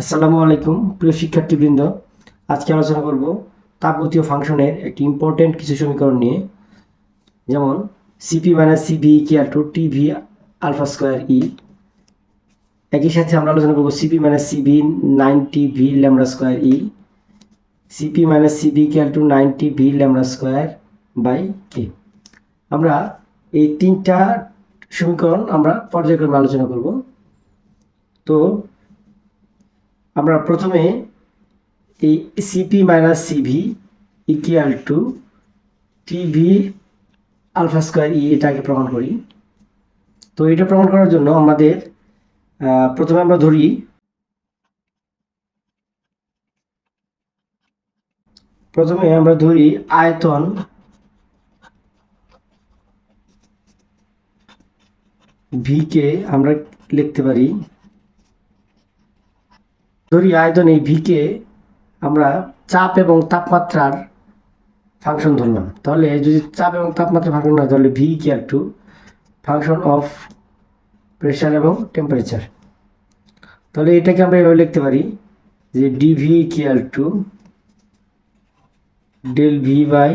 আসসালামু আলাইকুম প্রিয় শিক্ষার্থীবৃন্দ। আজকে আলোচনা করব তাপগতীয় ফাংশনের একটি ইম্পর্টেন্ট কিছু সমীকরণ নিয়ে, যেমন CP minus CV equal to TV alpha square E. একই সাথে আমরা আলোচনা করব সিপি মাইনাস সিভি 9টি V lambda square E, CP minus CV equal to 9টি V lambda square by K. আমরা এই তিনটা সমীকরণ আমরা পর্যায়ক্রমে আলোচনা করব। তো আমরা প্রথমে এই CP minus CV equal to TV alpha square E এটাকে প্রমাণ করি। তো এটা প্রমাণ করার জন্য আমাদের প্রথমে আমরা ধরি আয়তন ভি কে আমরা লিখতে পারি, আয়তন এই ভি কে আমরা চাপ এবং তাপমাত্রার ফাংশন ধরলাম। তাহলে যদি চাপ এবং তাপমাত্রা ফাংশন হয় তাহলে V equal to function of pressure এবং টেম্পারেচার। তাহলে এটাকে আমরা এভাবে লিখতে পারি যে DV equal to del V by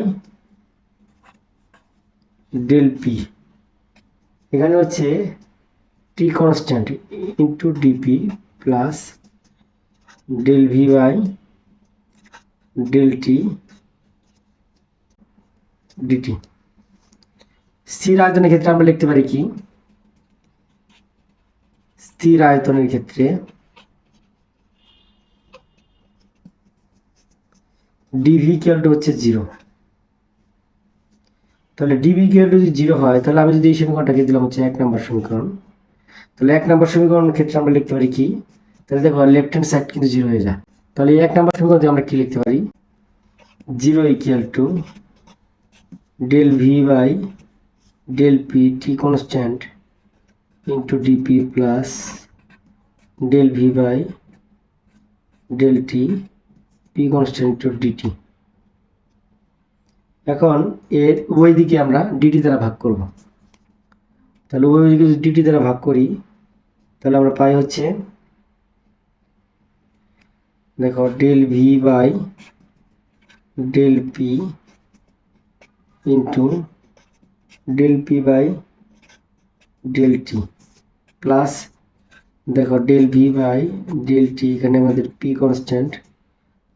del P. এখানে হচ্ছে T constant into DP plus del V by del T DT. স্থির আয়তনের ক্ষেত্রে আমরা লিখতে পারি কি, স্থির আয়তনের ক্ষেত্রে ডিভি ইকুয়াল টু হচ্ছে 0। তাহলে ডিভি ইকুয়াল টু যদি 0 হয় তাহলে আমি যদি এই সমীকরণটাকে দিলাম হচ্ছে 1 নম্বর সমীকরণ, তাহলে 1 নম্বর সমীকরণের ক্ষেত্রে আমরা লিখতে পারি কি, তাহলে দেখো লেফট হ্যান্ড সাইড কিন্তু 0 হয়ে যায়। তাহলে এই 1 নম্বর সমীকরণে আমরা কি লিখতে পারি, 0 equal to del V by del P T constant into DP plus del V by del T P constant into DT. এখন এর উভয় দিকে আমরা ডিটি দ্বারা ভাগ করব। তাহলে উভয় দিকে যদি ডিটি দ্বারা ভাগ করি তাহলে আমরা পাই হচ্ছে, দেখো del V by del P into del P by del T plus দেখো del V by del T, এখানে আমাদের পি কনস্ট্যান্ট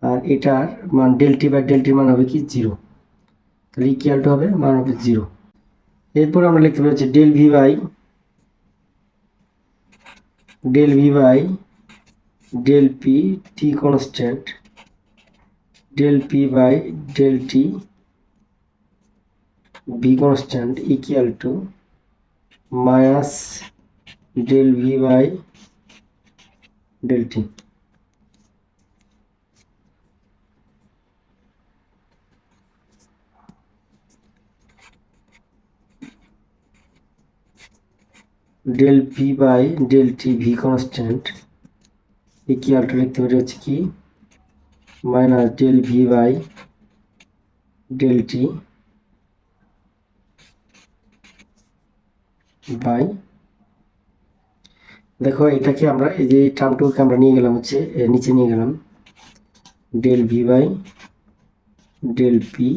আর এটার মান ডেল টি বাই ডেল টির মান হবে কি 0। তাহলে ইকুয়াল টু হবে মান হবে 0। এরপর আমরা লিখতে পারি হচ্ছে del V by del P T constant del P by del T V constant equal to minus del V by del T. Del P by del T V constant equal to লিখতে পারি হচ্ছে কি minus del V by del T by, দেখো এটাকে আমরা এই যে টার্মটুকুকে আমরা নিয়ে গেলাম হচ্ছে নিচে নিয়ে গেলাম, del V by del P,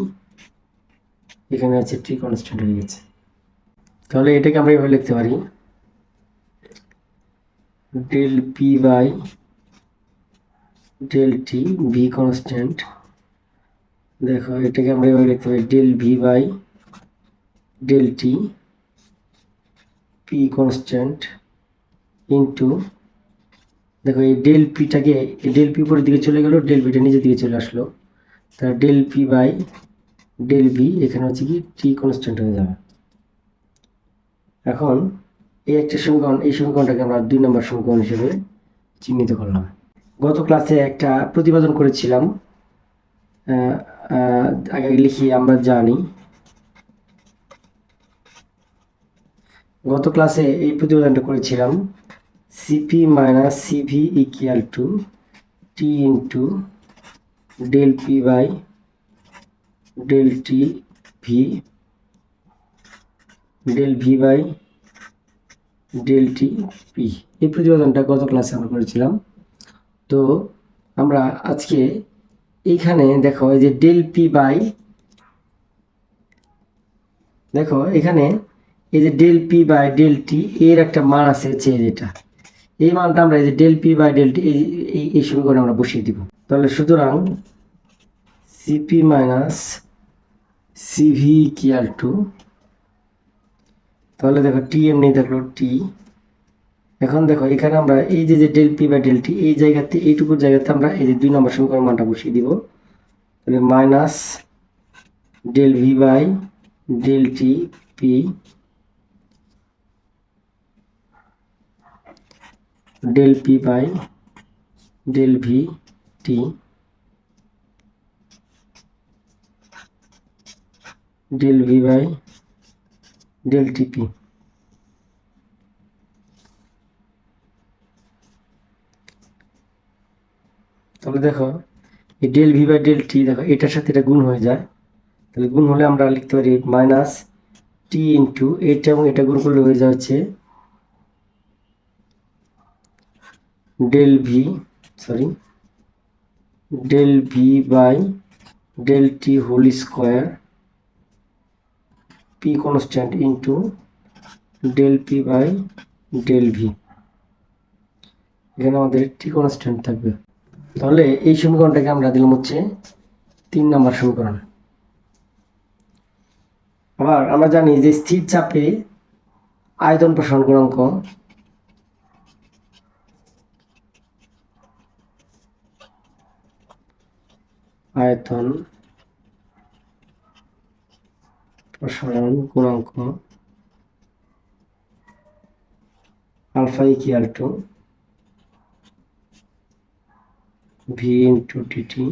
এখানে আছে টি কনস্ট্যান্ট হয়ে গেছে। তাহলে এটাকে আমরা এভাবে লিখতে পারি del P by del T V constant, দেখো এটাকে আমরা এভাবে লিখতে পারি del V by del T P constant into, দেখো এই ডেল পিটাকে ডেল পি উপরের দিকে চলে গেল, ডেল পিটা নিচের দিকে চলে আসলো, তাহলে del P by del V এখানে হচ্ছে কি টি কনস্ট্যান্ট হয়ে যাবে। এখন এই একটা সমীকরণ, এই সমীকরণটাকে আমরা 2 নম্বর সমীকরণ হিসেবে চিহ্নিত করলাম। গত ক্লাসে একটা প্রতিপাদন করেছিলাম, আগে লিখি আমরা জানি। গত ক্লাসে এই প্রতিপাদনটা করেছিলাম CP minus CV equal to T into del P by del T V del V by del T P. এই প্রতিপাদনটা গত ক্লাসে আমরা করেছিলাম। তো আমরা আজকে এইখানে দেখো এই যে ডেল পি বাই, দেখো এখানে এই যে del P by del T এর একটা মান আছে হচ্ছে যেটা, এই মানটা আমরা এই যে del P by del T এই সমীকরণে আমরা বসিয়ে দিব। তাহলে সুতরাং CP minus CV equal to, তাহলে দেখো টি এমনি থাকলো টি। এখন দেখো এখানে আমরা এই যে del P by del T এই জায়গাতে এইটুকু জায়গাতে আমরা এই যে 2 নম্বর সমীকরণ মানটা বসিয়ে দিব। তাহলে minus del V by del T P del P by del V T del V by del T P. তাহলে দেখো এই del V by del T দেখো এটার সাথে এটা গুণ হয়ে যায়, তাহলে গুণ হলে আমরা লিখতে পারি মাইনাস টি ইন্টু এটা এবং এটা গুণ করলে হয়ে যায় হচ্ছে del V del V by del T whole square P constant into del P by del V. এখানে আমাদের টি কনস্ট্যান্ট থাকবে। তাহলে এই সমীকরণটাকে আমরা দিলাম হচ্ছে 3 নম্বর সমীকরণ। আবার আমরা জানি যে স্থির চাপে আয়তন প্রসারণ গুণাঙ্ক আয়তন প্রসারণ গুণাঙ্ক alpha equal to V into TT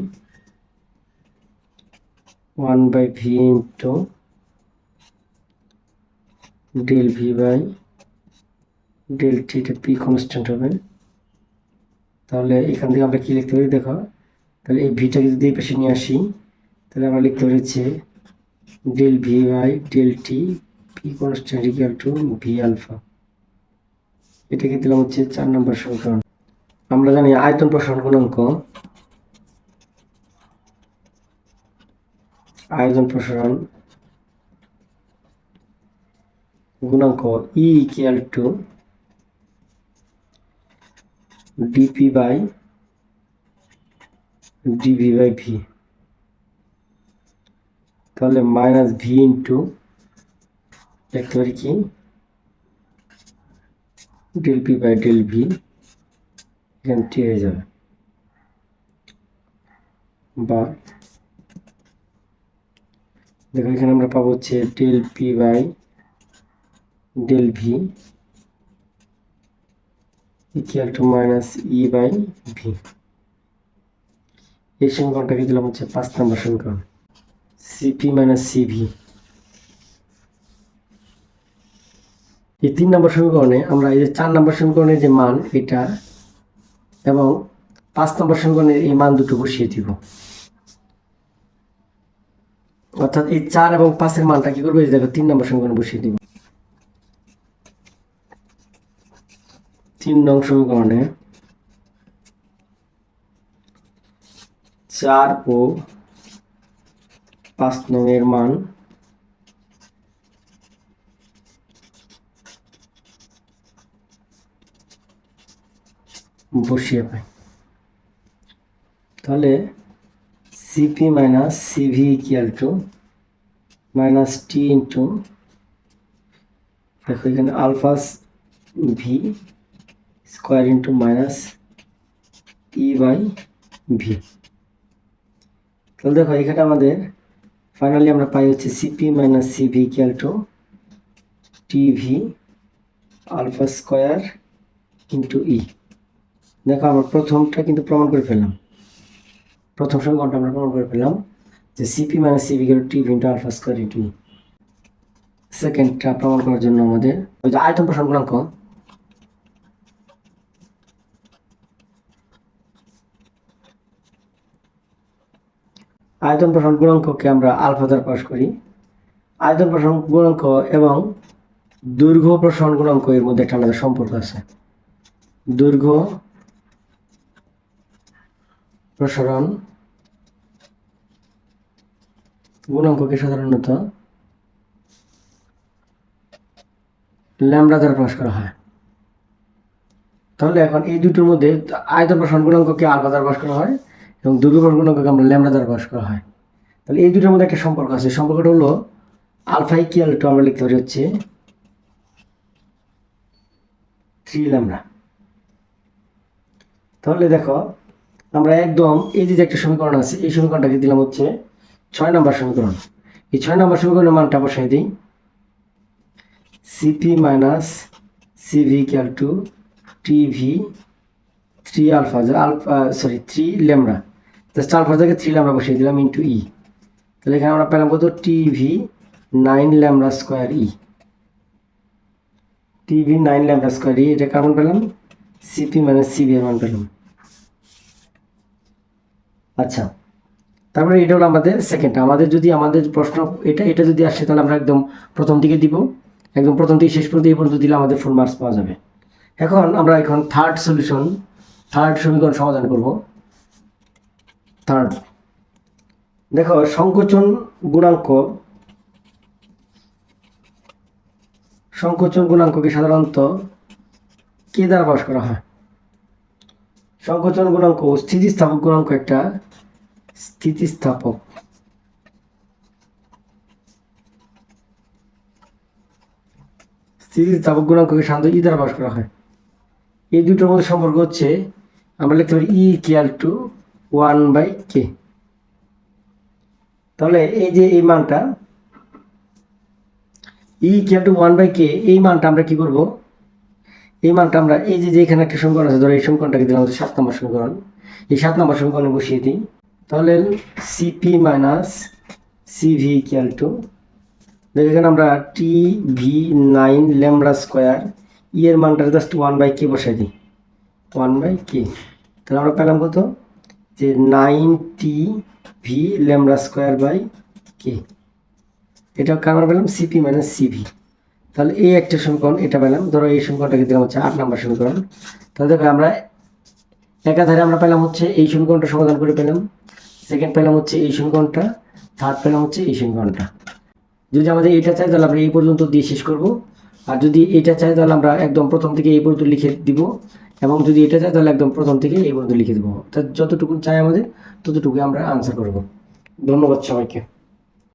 1/ভি into del V by del T, এটা পি কনস্ট্যান্ট হবে। তাহলে এখান থেকে আমরা কি লিখতে পারি দেখো, তাহলে এই ভিটাকে যদি এই পাশে নিয়ে আসি তাহলে আমরা লিখতে পারি হচ্ছে del V by del T P constant equal to V alpha. এটাকে দিলাম হচ্ছে 4 নম্বর সমীকরণ। আমরা জানি আয়তন প্রসারণ গুণাঙ্ক E equal to DP by DV by V. তাহলে মাইনাস ভি ইন্টু লিখতে পারি কি del P by del V, এখানে টি হয়ে যাবে, বা দেখো এখানে আমরা পাবো হচ্ছে del P by del V equal to minus E by V. এই সমীকরণটাকে দিলাম হচ্ছে 5 নম্বর সমীকরণ। সিপি মাইনাস সিভি, এই 3 নম্বর সমীকরণে আমরা এই যে 4 নম্বর সমীকরণের যে মান এটা এবং 5 নম্বর সমীকরণের এই মান দুটো বসিয়ে দিব। অর্থাৎ এই 4 এবং 5 এর মানটা কি করবো, দেখো 3 নম্বর সমীকরণে বসিয়ে দিব। 3 নং সমীকরণে 4 ও 5 নং এর মান বসিয়ে পাই। তাহলে CP minus CV equal to minus T into, দেখো এখানে alpha V square into minus E by V. তাহলে দেখো এখানে আমাদের ফাইনালি আমরা পাই হচ্ছে CP minus CV equal to TV alpha square into E. দেখো আমরা প্রথমটা কিন্তু প্রমাণ করে ফেললাম, প্রথম সমীকরণটা আমরা প্রমাণ করে ফেললাম যে CP minus CV equal to TV into alpha square into E. সেকেন্ডটা প্রমাণ করার জন্য আমাদের ওই যে আয়তন প্রসারণ গুণাঙ্ক গুণাঙ্ককে আমরা আলফা দ্বারা প্রকাশ করি। আয়তন প্রসারণ গুণাঙ্ক এবং দৈর্ঘ্য প্রসারণ গুণাঙ্ক এর মধ্যে একটা আলাদা সম্পর্ক আছে। দৈর্ঘ্য প্রসারণ গুণাঙ্ককে সাধারণত ল্যামডা দ্বারা প্রকাশ করা হয়। তাহলে এখন এই দুটোর মধ্যে আয়তন প্রসারণ গুণাঙ্ককে আলফা দ্বারা প্রকাশ করা হয় এবং ধ্রুবীয় প্রসারণ গুণাঙ্ককে আমরা ল্যামডা দ্বারা প্রকাশ করা হয়। তাহলে এই দুটোর মধ্যে একটা সম্পর্ক আছে, সম্পর্কটা হলো আলফা ইকুয়াল টু আমরা লিখতে পারি হচ্ছে 3 ল্যামডা। তাহলে দেখো আমরা একদম এই যে একটা সমীকরণ আছে, এই সমীকরণটাকে দিলাম হচ্ছে 6 নম্বর সমীকরণ। এই 6 নম্বর সমীকরণের মানটা বসাই দিই, CP minus CV equal to TV 3 alpha, alpha sorry 3 lambda, just alpha থেকে 3 ল্যামডা বসিয়ে দিলাম ইন্টু ই। তাহলে এখানে আমরা পেলাম কত, টিভি 9 ল্যামডা স্কোয়ার ই, টিভি 9 ল্যামডা স্কোয়ার ই, এটা কেমন পেলাম, সিপি মাইনাস সিভি এর মান পেলাম। আচ্ছা, তারপরে এটা হলো আমাদের সেকেন্ডটা। আমাদের প্রশ্ন এটা যদি আসে তাহলে আমরা একদম প্রথম দিকে দিব, একদম প্রথম থেকে শেষ পর্যন্ত এই পর্যন্ত দিলে আমাদের ফুল মার্কস পাওয়া যাবে। এখন আমরা থার্ড সমীকরণ সমাধান করব। থার্ড, দেখো সংকোচন গুণাঙ্ককে সাধারণত কে দ্বারা প্রকাশ করা হয়? সংকোচন গুণাঙ্ক ও স্থিতিস্থাপক গুণাঙ্ক একটা স্থিতিস্থাপক গুণাঙ্ককে সাধারণত ই দ্বারা প্রকাশ করা হয়। এই দুটোর মধ্যে সম্পর্ক হচ্ছে আমরা লিখতে পারি ই ইকুয়াল টু 1/k। তাহলে এই যে এই মানটা ই ইকুয়াল টু 1/k, এই মানটা আমরা কি করব, এই মানটা আমরা এই যে এখানে একটা সমীকরণ আছে, ধরো এই সমীকরণটাকে দিলাম 7 নম্বর সমীকরণ, এই 7 নম্বর সমীকরণে বসিয়ে দিই। তাহলে CP minus CV equal two, এখানে আমরা টিভি 9 ল্যামডা স্কোয়ার ই এর মানটা জাস্ট 1/k বসাই দিই, 1/k। তাহলে আমরা পেলাম কত, যে 9 ল্যামডা স্কোয়ার বাই কে, এটা কারণ পেলাম সিপি মাইনাস সিভি। তাহলে এই একটা সমীকরণ এটা পেলাম, ধরো এই সমীকরণটাকে দিলাম হচ্ছে 8 নম্বর সমীকরণ। তাহলে দেখো আমরা একাধারে আমরা পেলাম হচ্ছে এই সমীকরণটা সমাধান করে পেলাম, সেকেন্ড পেলাম হচ্ছে এই সমীকরণটা, থার্ড পেলাম হচ্ছে এই সমীকরণটা। যদি আমাদের এটা চাই তাহলে আমরা এই পর্যন্ত দিয়ে শেষ করব, আর যদি এটা চাই তাহলে আমরা একদম প্রথম থেকে এই পর্যন্ত লিখে দিব, এবং যদি এটা চাই তাহলে একদম প্রথম থেকে এই পর্যন্ত লিখে দেবো। অর্থাৎ যতটুকু চাই আমাদের ততটুকু আমরা আনসার করব। ধন্যবাদ সবাইকে।